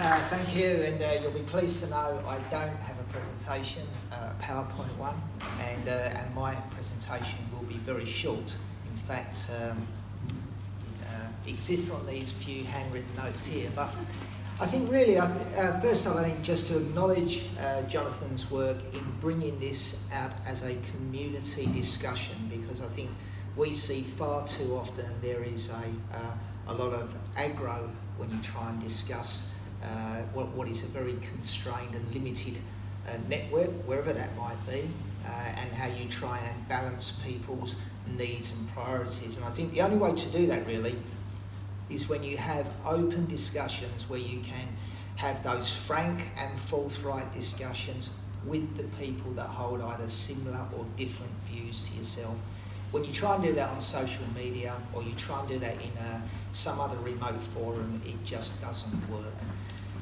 Thank you, and you'll be pleased to know I don't have a presentation, PowerPoint one, and my presentation will be very short. In fact, it exists on these few handwritten notes here, but I think really, first of all, I think just to acknowledge Jonathan's work in bringing this out as a community discussion, because I think we see far too often there is a lot of aggro when you try and discuss what is a very constrained and limited network, wherever that might be, and how you try and balance people's needs and priorities. And I think the only way to do that really is when you have open discussions where you can have those frank and forthright discussions with the people that hold either similar or different views to yourself. When you try and do that on social media, or you try and do that in some other remote forum, it just doesn't work.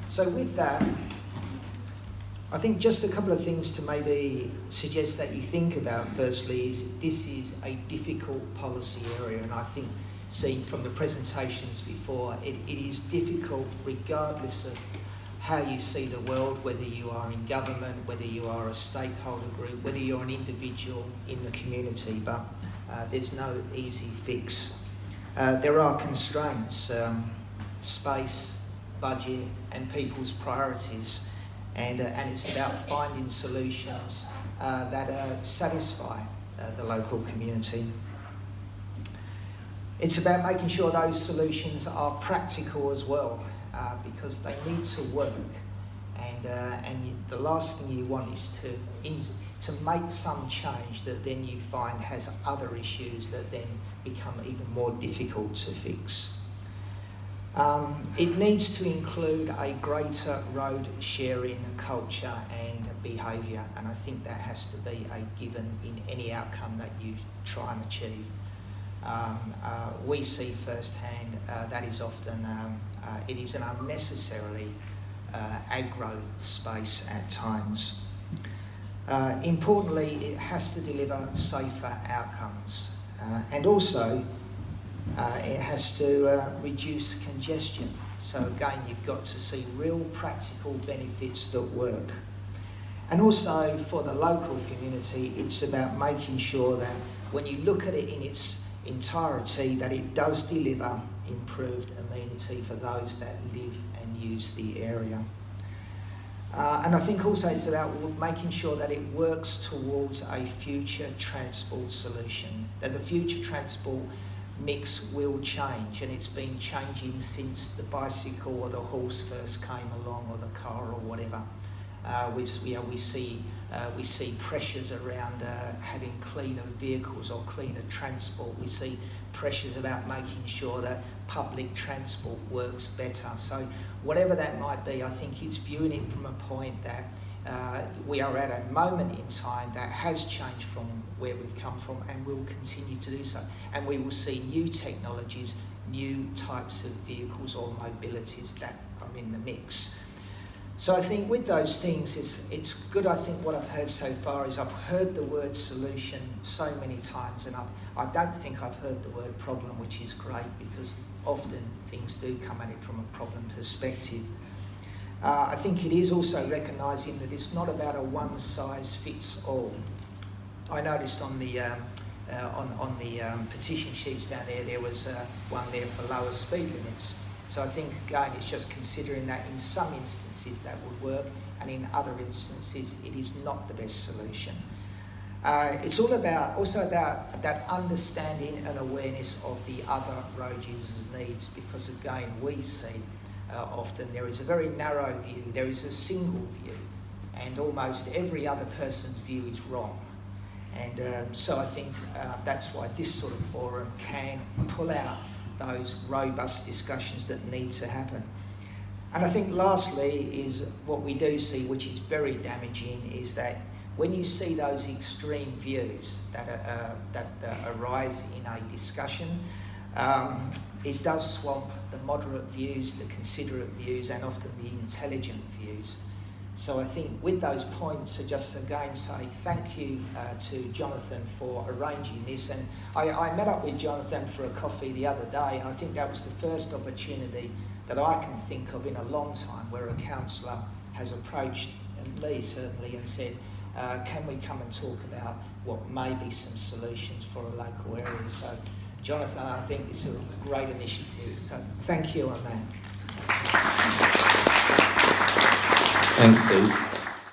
So with that, I think just a couple of things to maybe suggest that you think about. Firstly, is this is a difficult policy area, and I think seen from the presentations before, it is difficult regardless of how you see the world, whether you are in government, whether you are a stakeholder group, whether you're an individual in the community, but there's no easy fix. There are constraints, space, budget, and people's priorities, and it's about finding solutions that satisfy the local community. It's about making sure those solutions are practical as well, because they need to work, and the last thing you want is to make some change that then you find has other issues that then become even more difficult to fix. It needs to include a greater road sharing culture and behaviour, and I think that has to be a given in any outcome that you try and achieve. We see firsthand that is often it is an unnecessarily aggro space at times. Importantly, it has to deliver safer outcomes, and also it has to reduce congestion. So again, you've got to see real practical benefits that work. And also for the local community, it's about making sure that when you look at it in its entirety, that it does deliver improved amenity for those that live and use the area. And I think also it's about making sure that it works towards a future transport solution, that the future transport mix will change, and it's been changing since the bicycle or the horse first came along, or the car or whatever. We see pressures around having cleaner vehicles or cleaner transport. We see pressures about making sure that public transport works better. So whatever that might be, I think it's viewing it from a point that we are at a moment in time that has changed from where we've come from and will continue to do so. And we will see new technologies, new types of vehicles or mobilities that are in the mix. So I think with those things, it's good. I think what I've heard so far is I've heard the word solution so many times, and I don't think I've heard the word problem, which is great, because often things do come at it from a problem perspective. I think it is also recognising that it's not about a one-size-fits-all. I noticed on the petition sheets down there was one there for lower speed limits. So I think, again, it's just considering that in some instances that would work, and in other instances it is not the best solution. It's also about that understanding and awareness of the other road users' needs, because, again, we see often there is a very narrow view, there is a single view, and almost every other person's view is wrong. And so I think that's why this sort of forum can pull out those robust discussions that need to happen. And I think lastly is what we do see, which is very damaging, is that when you see those extreme views that arise in a discussion, it does swamp the moderate views, the considerate views, and often the intelligent views. So I think with those points, I just again say thank you to Jonathan for arranging this. And I met up with Jonathan for a coffee the other day, and I think that was the first opportunity that I can think of in a long time where a councillor has approached me certainly and said, can we come and talk about what may be some solutions for a local area? So, Jonathan, I think it's a great initiative. So, thank you on that. Thanks, Steve.